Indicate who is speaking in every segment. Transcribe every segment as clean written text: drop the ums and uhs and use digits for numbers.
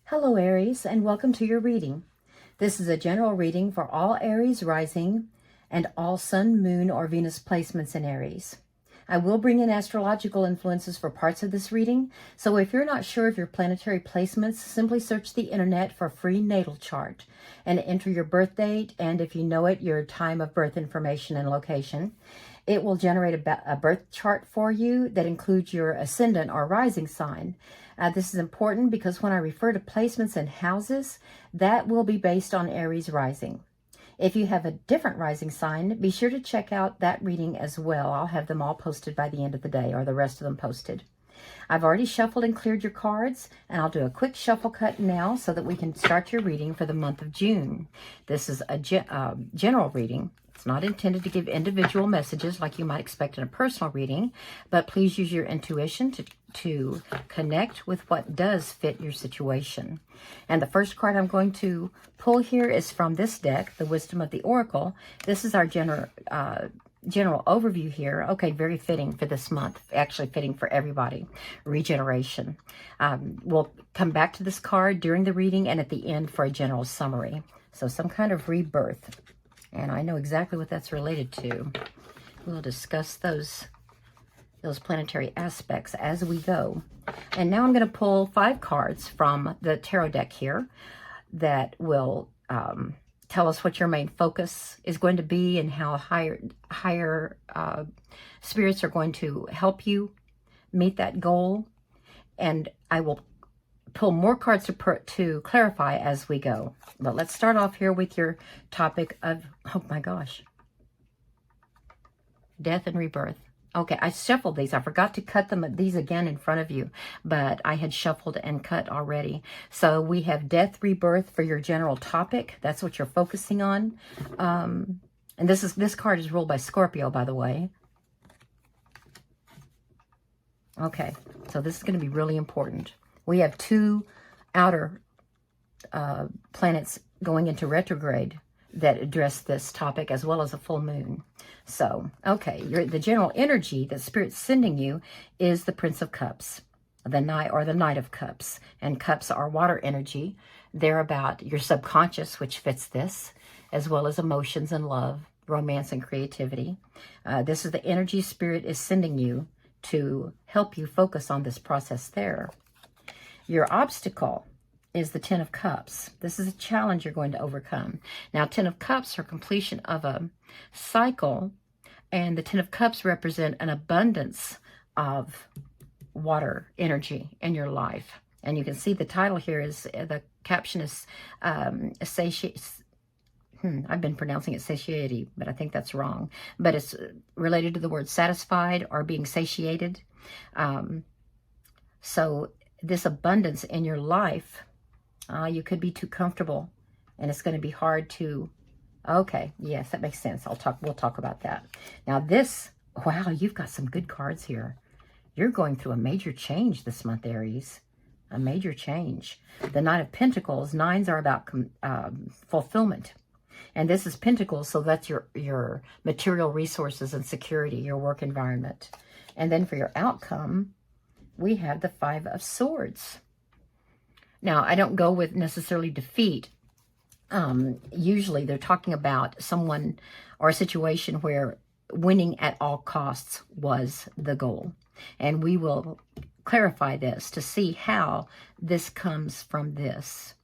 Speaker 1: Hello Aries, and welcome to your reading. This is a general reading for all Aries rising and all Sun, Moon, or Venus placements in Aries. I will bring in astrological influences for parts of this reading, so if you're not sure of your planetary placements, simply search the internet for free natal chart and enter your birth date, and if you know it, your time of birth information and location. It will generate a birth chart for you that includes your ascendant or rising sign. This is important because when I refer to placements in houses, that will be based on Aries rising. If you have a different rising sign, be sure to check out that reading as well. I'll have them all posted by the end of the day, or the rest of them posted. I've already shuffled and cleared your cards, and I'll do a quick shuffle cut now so that we can start your reading for the month of June. This is a general reading. It's not intended to give individual messages like you might expect in a personal reading, but please use your intuition to connect with what does fit your situation. And the first card I'm going to pull here is from this deck, the Wisdom of the Oracle. This is our general overview here. Okay, very fitting for this month, actually fitting for everybody. Regeneration. We'll come back to this card during the reading and at the end for a general summary. So some kind of rebirth. And I know exactly what that's related to. We'll discuss those planetary aspects as we go. And now I'm going to pull 5 cards from the tarot deck here that will tell us what your main focus is going to be and how higher spirits are going to help you meet that goal. And I will pull more cards to clarify as we go. But let's start off here with your topic of, oh my gosh, death and rebirth. Okay, I shuffled these. I forgot to cut these again in front of you, but I had shuffled and cut already. So we have death, rebirth for your general topic. That's what you're focusing on. And this card is ruled by Scorpio, by the way. Okay, so this is going to be really important. We have 2 outer planets going into retrograde that address this topic, as well as a full moon. So, okay, the general energy that Spirit's sending you is the Prince of Cups, the Knight of Cups. And cups are water energy. They're about your subconscious, which fits this, as well as emotions and love, romance and creativity. This is the energy Spirit is sending you to help you focus on this process there. Your obstacle is the Ten of Cups. This is a challenge you're going to overcome. Now, Ten of Cups are completion of a cycle, and the Ten of Cups represent an abundance of water energy in your life. And you can see the title here is, the caption is I've been pronouncing it satiety, but I think that's wrong. But it's related to the word satisfied or being satiated. So this abundance in your life, you could be too comfortable, and it's going to be hard to, okay, yes, that makes sense. We'll talk about that. Now this, wow, you've got some good cards here. You're going through a major change this month, Aries. A major change. The Knight of Pentacles, 9s are about fulfillment. And this is Pentacles, so that's your material resources and security, your work environment. And then for your outcome, we have the 5 of Swords. Now, I don't go with necessarily defeat. Usually they're talking about someone or a situation where winning at all costs was the goal. And we will clarify this to see how this comes from this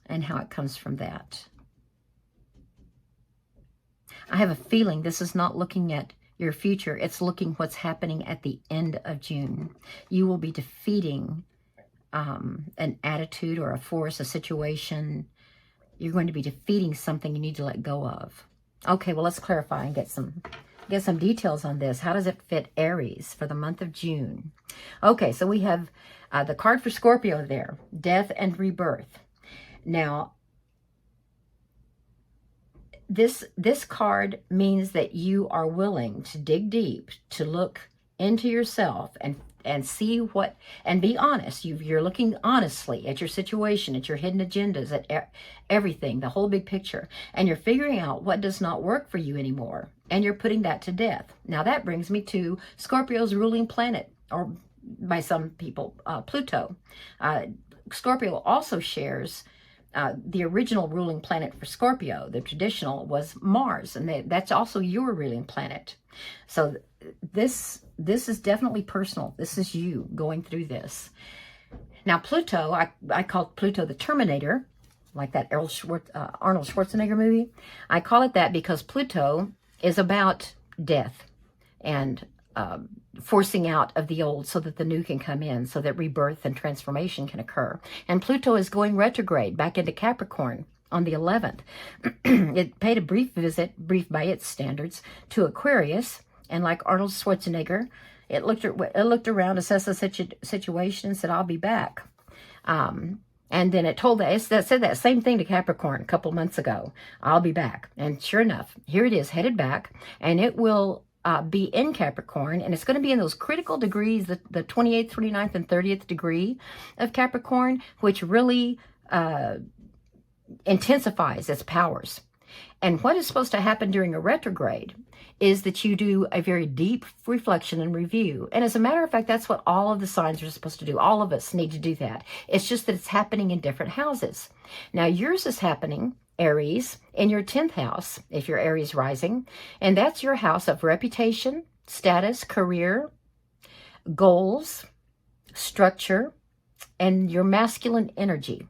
Speaker 1: and how it comes from that. I have a feeling this is not looking at your future. It's looking what's happening at the end of June. You will be defeating an attitude or a force, a situation. You're going to be defeating something you need to let go of. Okay, well, let's clarify and get some details on this. How does it fit Aries for the month of June? Okay, so we have the card for Scorpio there, death and rebirth. Now, this card means that you are willing to dig deep, to look into yourself and see what, and be honest. You're looking honestly at your situation, at your hidden agendas, at everything, the whole big picture, and you're figuring out what does not work for you anymore, and you're putting that to death. Now that brings me to Scorpio's ruling planet, or by some people, Pluto. Scorpio also shares the original ruling planet for Scorpio, the traditional, was Mars, and that's also your ruling planet. So this is definitely personal. This is you going through this. Now Pluto, I call Pluto the Terminator, like that Arnold Schwarzenegger movie. I call it that because Pluto is about death and forcing out of the old so that the new can come in, so that rebirth and transformation can occur. And Pluto is going retrograde back into Capricorn on the 11th. It paid a brief visit, brief by its standards, to Aquarius, and like Arnold Schwarzenegger, it looked around, assessed the situation, and said, "I'll be back." And then it said that same thing to Capricorn a couple months ago. "I'll be back." And sure enough, here it is, headed back, and it will be in Capricorn, and it's going to be in those critical degrees, the 28th, 29th, and 30th degree of Capricorn, which really intensifies its powers. And what is supposed to happen during a retrograde is that you do a very deep reflection and review. And as a matter of fact, that's what all of the signs are supposed to do. All of us need to do that. It's just that it's happening in different houses. Now, yours is happening, Aries, in your 10th house, if you're Aries rising, and that's your house of reputation, status, career, goals, structure, and your masculine energy.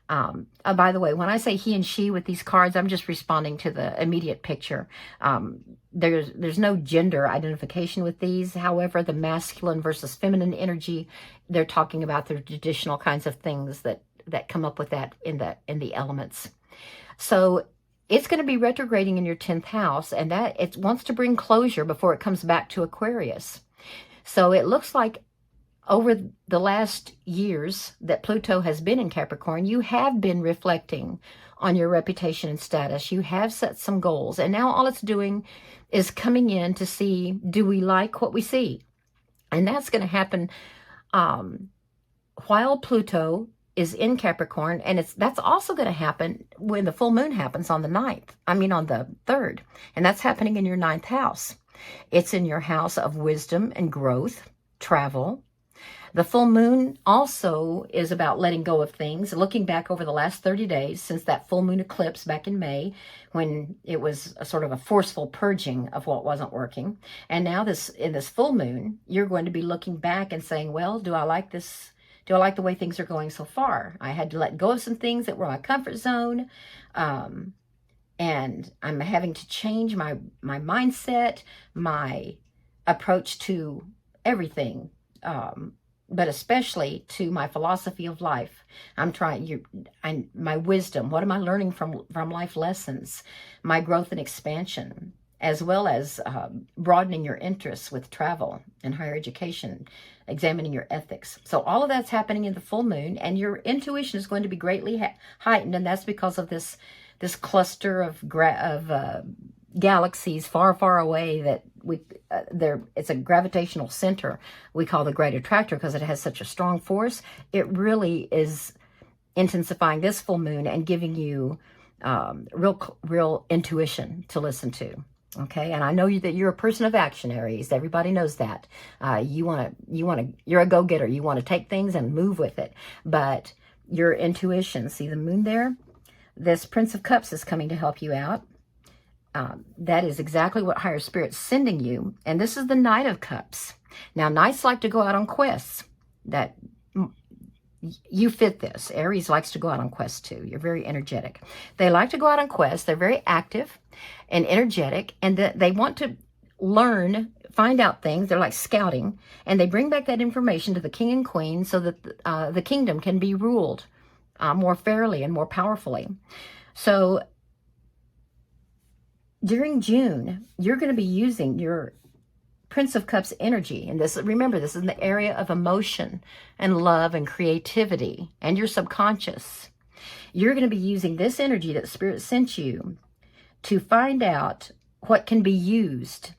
Speaker 1: By the way, when I say he and she with these cards, I'm just responding to the immediate picture. There's no gender identification with these. However, the masculine versus feminine energy, they're talking about the traditional kinds of things that come up with that in the elements. So it's going to be retrograding in your 10th house, and that it wants to bring closure before it comes back to Aquarius. So it looks like over the last years that Pluto has been in Capricorn, you have been reflecting on your reputation and status. You have set some goals, and now all it's doing is coming in to see, do we like what we see? And that's going to happen while Pluto is in Capricorn, and that's also going to happen when the full moon happens on the 3rd, and that's happening in your 9th house. It's in your house of wisdom and growth, travel. The full moon also is about letting go of things, looking back over the last 30 days since that full moon eclipse back in May, when it was a sort of a forceful purging of what wasn't working. And now in this full moon, you're going to be looking back and saying, well, do I like this? Do I like the way things are going so far? I had to let go of some things that were my comfort zone. And I'm having to change my mindset, my approach to everything. But especially to my philosophy of life. My wisdom. What am I learning from life lessons? My growth and expansion, as well as broadening your interests with travel and higher education, examining your ethics. So all of that's happening in the full moon, and your intuition is going to be greatly heightened, and that's because of this cluster of galaxies far, far away that it's a gravitational center we call the Great Attractor because it has such a strong force. It really is intensifying this full moon and giving you real intuition to listen to. Okay, and I know that you're a person of action, Aries. Everybody knows that. You're a go-getter. You want to take things and move with it. But your intuition, see the moon there? This Prince of Cups is coming to help you out. That is exactly what Higher Spirit's sending you. And this is the Knight of Cups. Now, Knights like to go out on quests. That you fit this. Aries likes to go out on quests too. You're very energetic. They like to go out on quests. They're very active and energetic, and they want to learn, find out things. They're like scouting, and they bring back that information to the king and queen so that the kingdom can be ruled more fairly and more powerfully. So during June, you're going to be using your Prince of Cups energy. And remember, this is in the area of emotion and love and creativity and your subconscious. You're going to be using this energy that Spirit sent you to find out what can be used.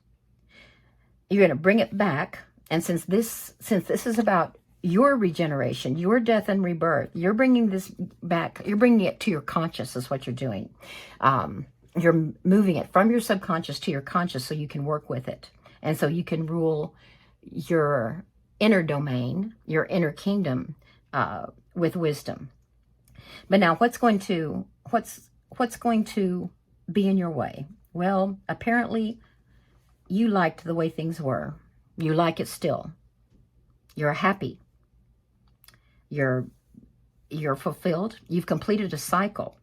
Speaker 1: You're going to bring it back. And since this is about your regeneration, your death and rebirth, you're bringing this back. You're bringing it to your conscious is what you're doing. You're moving it from your subconscious to your conscious so you can work with it. And so you can rule your inner domain, your inner kingdom, with wisdom. But now what's going to be in your way? Well, apparently you liked the way things were. You like it still. You're happy. You're fulfilled. You've completed a cycle.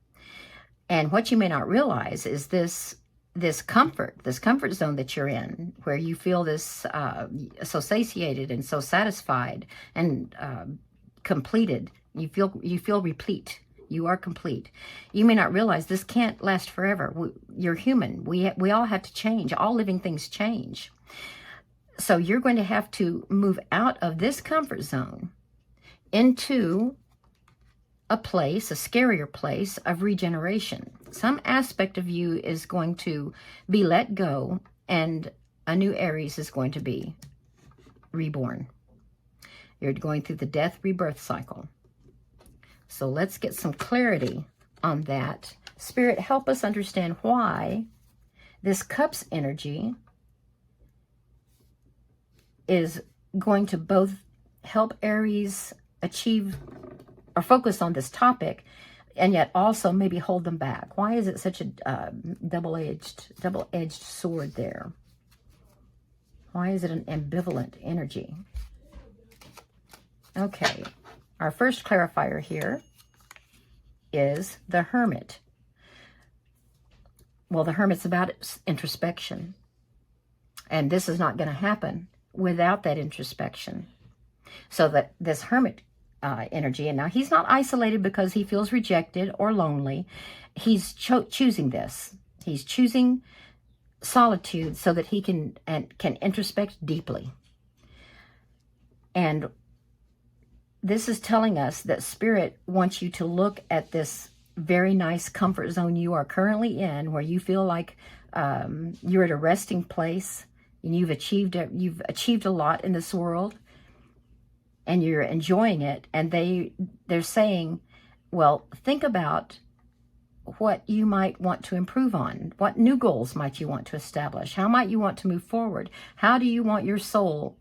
Speaker 1: And what you may not realize is this comfort zone that you're in, where you feel this so satiated and so satisfied and completed. You feel replete. You are complete. You may not realize this can't last forever. You're human. We all have to change. All living things change. So you're going to have to move out of this comfort zone into a place, a scarier place of regeneration. Some aspect of you is going to be let go, and a new Aries is going to be reborn. You're going through the death rebirth cycle. So let's get some clarity on that. Spirit, help us understand why this Cups energy is going to both help Aries achieve or focus on this topic, and yet also maybe hold them back. Why is it such a double-edged sword there? Why is it an ambivalent energy? Okay, our first clarifier here is the Hermit. Well, the Hermit's about introspection, and this is not going to happen without that introspection. So that this Hermit energy, and now he's not isolated because he feels rejected or lonely. He's choosing this. He's choosing solitude so that he can introspect deeply. And this is telling us that Spirit wants you to look at this very nice comfort zone you are currently in, where you feel like you're at a resting place and you've achieved a lot in this world, and you're enjoying it. And they're saying, well, think about what you might want to improve on. What new goals might you want to establish? How might you want to move forward? How do you want your soul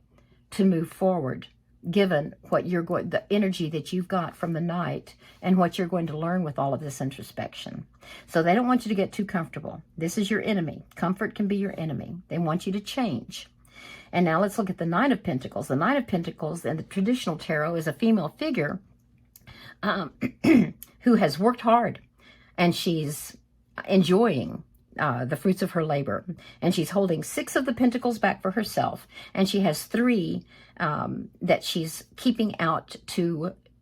Speaker 1: to move forward, given what the energy that you've got from the night and what you're going to learn with all of this introspection? So they don't want you to get too comfortable. This is your enemy. Comfort can be your enemy. They want you to change. And now let's look at the Nine of Pentacles. The Nine of Pentacles in the traditional tarot is a female figure who has worked hard, and she's enjoying the fruits of her labor. And she's holding 6 of the Pentacles back for herself, and she has 3 that she's keeping out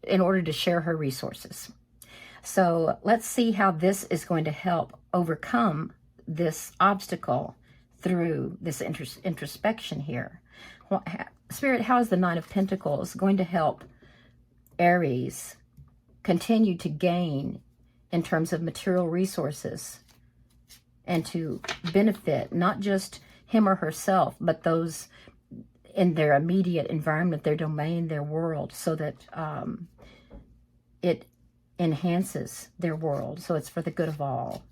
Speaker 1: in order to share her resources. So let's see how this is going to help overcome this obstacle through this introspection here. Spirit, how is the Nine of Pentacles going to help Aries continue to gain in terms of material resources and to benefit not just him or herself, but those in their immediate environment, their domain, their world, so that it enhances their world, so it's for the good of all?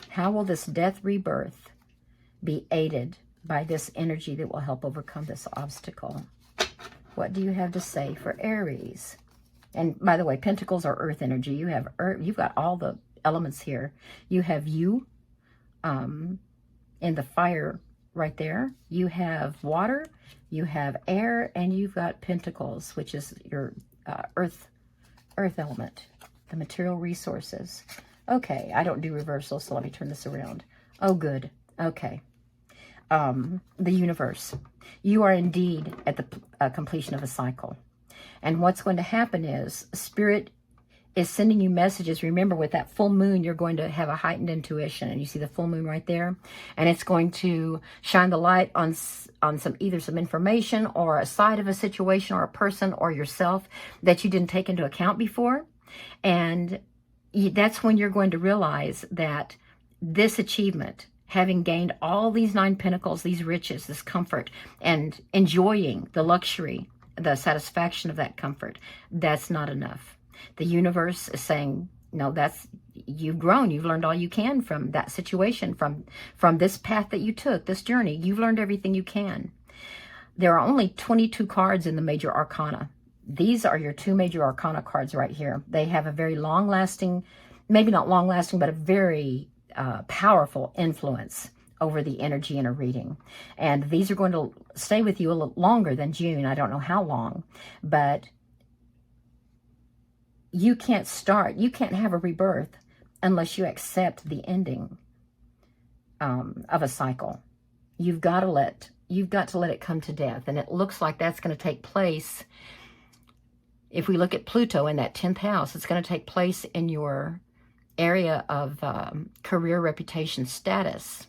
Speaker 1: How will this death rebirth be aided by this energy that will help overcome this obstacle? What do you have to say for Aries? And by the way, Pentacles are earth energy. You have earth, you've got all the elements here. You have you in the fire right there. You have water, you have air, and you've got Pentacles, which is your earth element, the material resources. Okay, I don't do reversal, so let me turn this around. Oh, good. Okay. The universe. You are indeed at the completion of a cycle. And what's going to happen is Spirit is sending you messages. Remember, with that full moon, you're going to have a heightened intuition. And you see the full moon right there? And it's going to shine the light on either some information or a side of a situation or a person or yourself that you didn't take into account before. And that's when you're going to realize that this achievement, having gained all these 9 pentacles, these riches, this comfort, and enjoying the luxury, the satisfaction of that comfort, that's not enough. The universe is saying, no, you've grown. You've learned all you can from that situation, from this path that you took, this journey. You've learned everything you can. There are only 22 cards in the major arcana. These are your two major arcana cards right here. They have a very long-lasting, maybe not long-lasting, but a very powerful influence over the energy in a reading. And these are going to stay with you a little longer than June. I don't know how long, but you can't have a rebirth unless you accept the ending of a cycle. You've got to let it come to death. And it looks like that's going to take place. If we look at Pluto in that 10th house, it's going to take place in your area of career, reputation, status,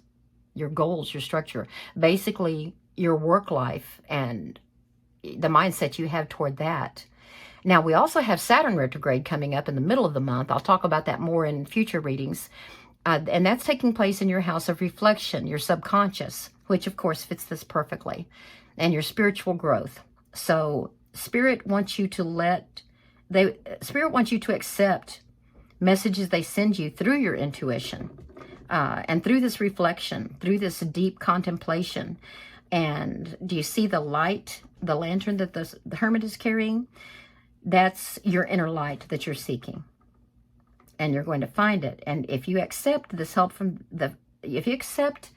Speaker 1: your goals, your structure, basically your work life and the mindset you have toward that. Now, we also have Saturn retrograde coming up in the middle of the month. I'll talk about that more in future readings. And that's taking place in your house of reflection, your subconscious, which of course fits this perfectly, and your spiritual growth. So Spirit wants you to accept messages they send you through your intuition, and through this reflection, through this deep contemplation. And do you see the light, the lantern that the hermit is carrying? That's your inner light that you're seeking. And you're going to find it. And if you accept this help if you accept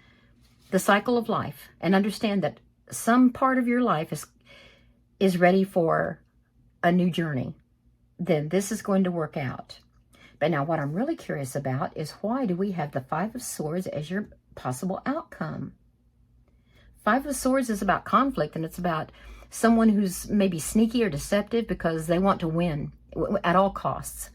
Speaker 1: the cycle of life and understand that some part of your life is ready for a new journey, then this is going to work out. But now what I'm really curious about is, why do we have the Five of Swords as your possible outcome? Five of Swords is about conflict, and it's about someone who's maybe sneaky or deceptive because they want to win at all costs.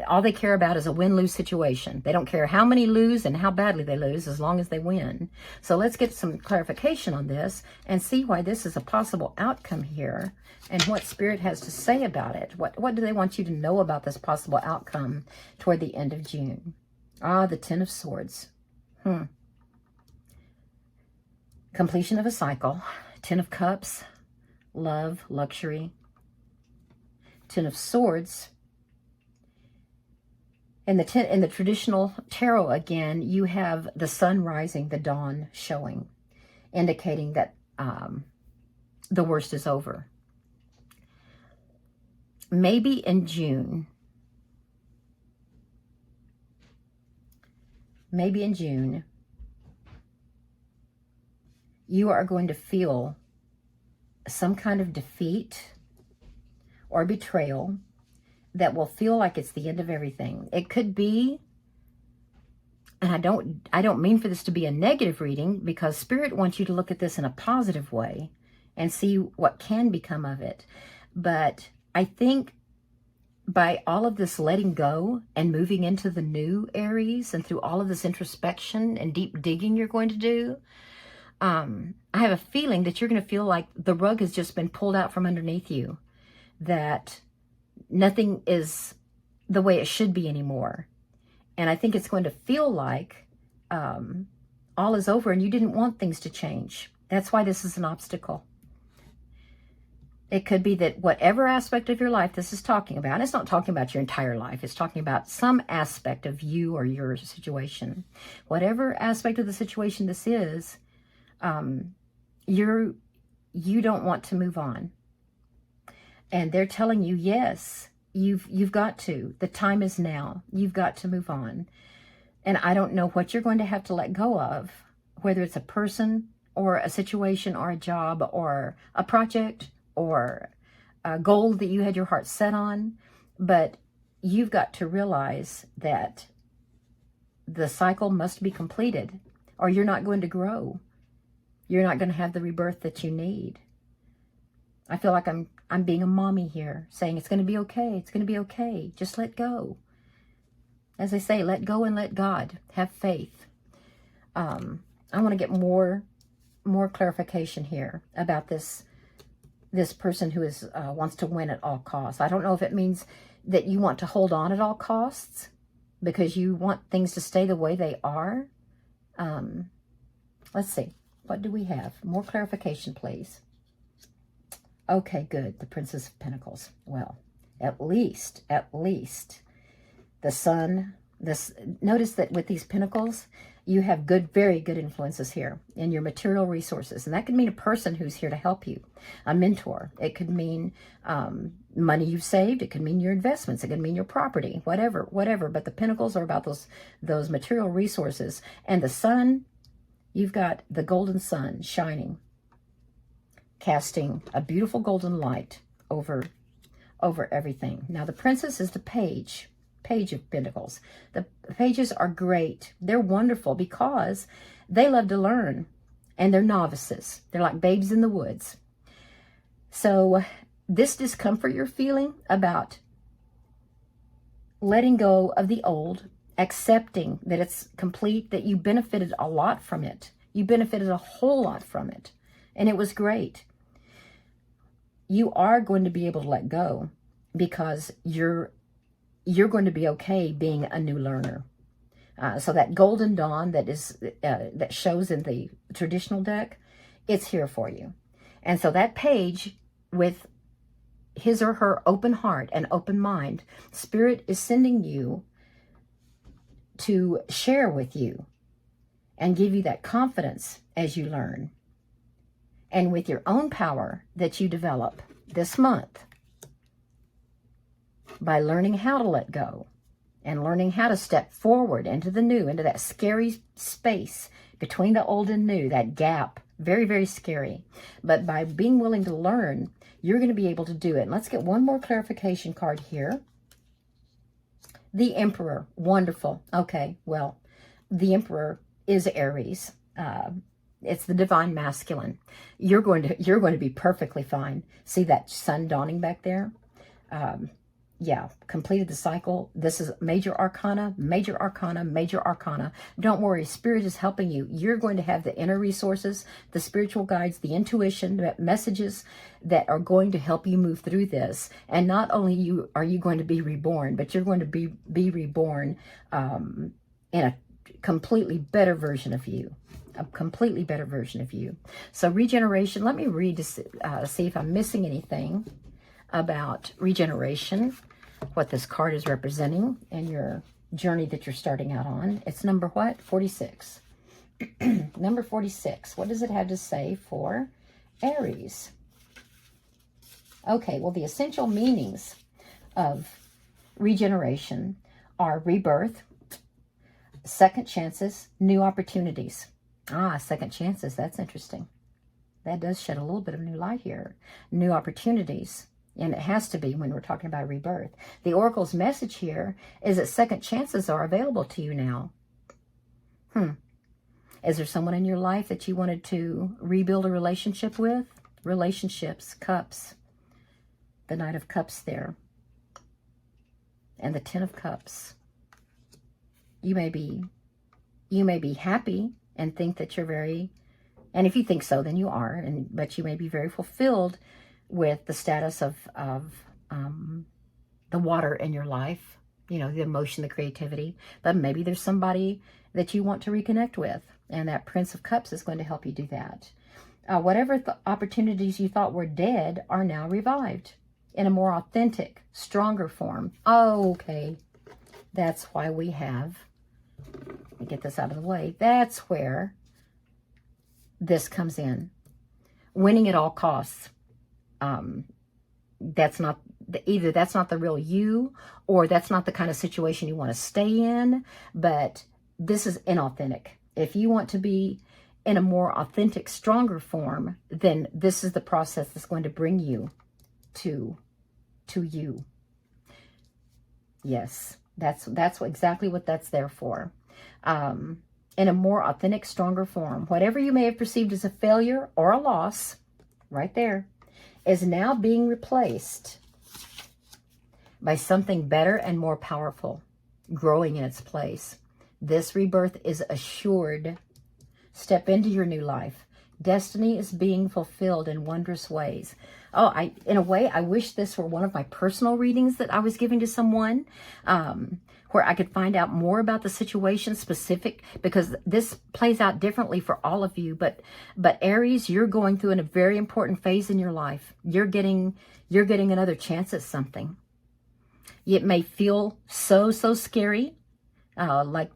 Speaker 1: All they care about is a win-lose situation. They don't care how many lose and how badly they lose, as long as they win. So let's get some clarification on this and see why this is a possible outcome here, and what Spirit has to say about it. What do they want you to know about this possible outcome toward the end of June? The Ten of Swords. Completion of a cycle. Ten of Cups. Love, luxury. Ten of Swords. In the traditional tarot, again, you have the sun rising, the dawn showing, indicating that the worst is over. Maybe in June, you are going to feel some kind of defeat or betrayal that will feel like it's the end of everything. It could be, and I don't mean for this to be a negative reading, because Spirit wants you to look at this in a positive way and see what can become of it. But I think by all of this letting go and moving into the new Aries, and through all of this introspection and deep digging you're going to do, I have a feeling that you're going to feel like the rug has just been pulled out from underneath you, that nothing is the way it should be anymore. And I think it's going to feel like all is over and you didn't want things to change. That's why this is an obstacle. It could be that whatever aspect of your life this is talking about, and it's not talking about your entire life, it's talking about some aspect of you or your situation. Whatever aspect of the situation this is, you don't want to move on. And they're telling you, yes, you've got to. The time is now. You've got to move on. And I don't know what you're going to have to let go of, whether it's a person or a situation or a job or a project or a goal that you had your heart set on. But you've got to realize that the cycle must be completed, or you're not going to grow. You're not going to have the rebirth that you need. I feel like I'm being a mommy here, saying it's going to be okay. It's going to be okay. Just let go. As I say, let go and let God. Have faith. I want to get more clarification here about this person who wants to win at all costs. I don't know if it means that you want to hold on at all costs because you want things to stay the way they are. Let's see. What do we have? More clarification, please. Okay, good. The Princess of Pentacles. Well, at least the sun. Notice that with these pentacles, You have good, very good influences here in your material resources. And that could mean a person who's here to help you, a mentor. It could mean money you've saved. It could mean your investments. It could mean your property, whatever. But the pentacles are about those material resources. And the sun, you've got the golden sun shining, casting a beautiful golden light over everything. Now, the princess is the page of pentacles. The pages are great. They're wonderful because they love to learn, and they're novices. They're like babes in the woods. So this discomfort you're feeling about letting go of the old, accepting that it's complete, that you benefited a lot from it. You benefited a whole lot from it, and it was great. You are going to be able to let go because you're going to be okay being a new learner. So that golden dawn that shows in the traditional deck, it's here for you. And so that page, with his or her open heart and open mind, Spirit is sending you to share with you and give you that confidence as you learn. And with your own power that you develop this month, by learning how to let go and learning how to step forward into the new, into that scary space between the old and new, that gap, very, very scary. But by being willing to learn, you're going to be able to do it. And let's get one more clarification card here. The Emperor, wonderful. Okay, well, the Emperor is Aries. It's the divine masculine. You're going to be perfectly fine. See that sun dawning back there? Yeah, completed the cycle. This is major arcana, major arcana, major arcana. Don't worry, Spirit is helping you. You're going to have the inner resources, the spiritual guides, the intuition, the messages that are going to help you move through this. And not only are you going to be reborn, but you're going to be reborn in a completely better version of you. A completely better version of you. So regeneration, let me read to see if I'm missing anything about regeneration, what this card is representing in your journey that you're starting out on. It's number what? 46. Number 46. What does it have to say for Aries? Okay, well, the essential meanings of regeneration are rebirth, second chances, new opportunities. Second chances. That's interesting. That does shed a little bit of new light here. New opportunities. And it has to be when we're talking about rebirth. The Oracle's message here is that second chances are available to you now. Is there someone in your life that you wanted to rebuild a relationship with? Relationships, cups. The Knight of Cups there. And the Ten of Cups. You may be happy and think that you're very, and if you think so, then you are, but you may be very fulfilled with the status of the water in your life, the emotion, the creativity. But maybe there's somebody that you want to reconnect with, and that Prince of Cups is going to help you do that. Whatever opportunities you thought were dead are now revived in a more authentic, stronger form. Okay, that's why we have, let me get this out of the way, that's where this comes in. Winning at all costs. That's not either that's not the real you, or that's not the kind of situation you want to stay in, but this is inauthentic. If you want to be in a more authentic, stronger form, then this is the process that's going to bring you to you. Yes, that's exactly what that's there for. In a more authentic, stronger form. Whatever you may have perceived as a failure or a loss, right there, is now being replaced by something better and more powerful, growing in its place. This rebirth is assured. Step into your new life. Destiny is being fulfilled in wondrous ways. In a way, I wish this were one of my personal readings that I was giving to someone, where I could find out more about the situation specific, because this plays out differently for all of you. But Aries, you're going through a very important phase in your life. You're getting another chance at something. It may feel so scary, like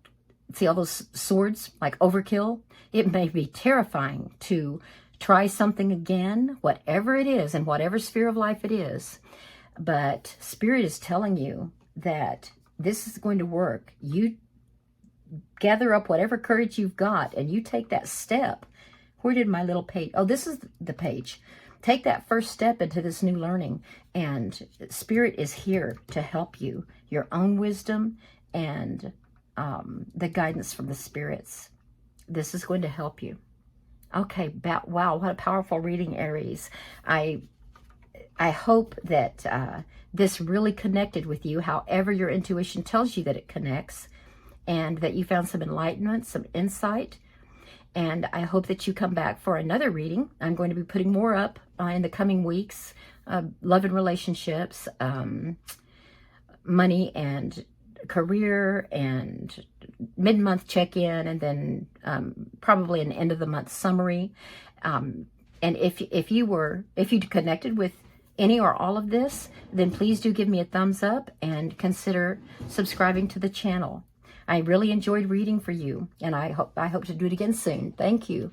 Speaker 1: see all those swords, like overkill? It may be terrifying to try something again, whatever it is, in whatever sphere of life it is. But Spirit is telling you that this is going to work. You gather up whatever courage you've got and you take that step. Where did my little page? Oh, this is the page. Take that first step into this new learning, and Spirit is here to help you. Your own wisdom and the guidance from the spirits. This is going to help you. Okay, wow, what a powerful reading, Aries. I hope that this really connected with you, however your intuition tells you that it connects, and that you found some enlightenment, some insight. And I hope that you come back for another reading. I'm going to be putting more up in the coming weeks. Love and relationships, money and career, and mid-month check-in, and then probably an end-of-the-month summary. And if you connected with any or all of this, then please do give me a thumbs up and consider subscribing to the channel. I really enjoyed reading for you, and I hope to do it again soon. Thank you.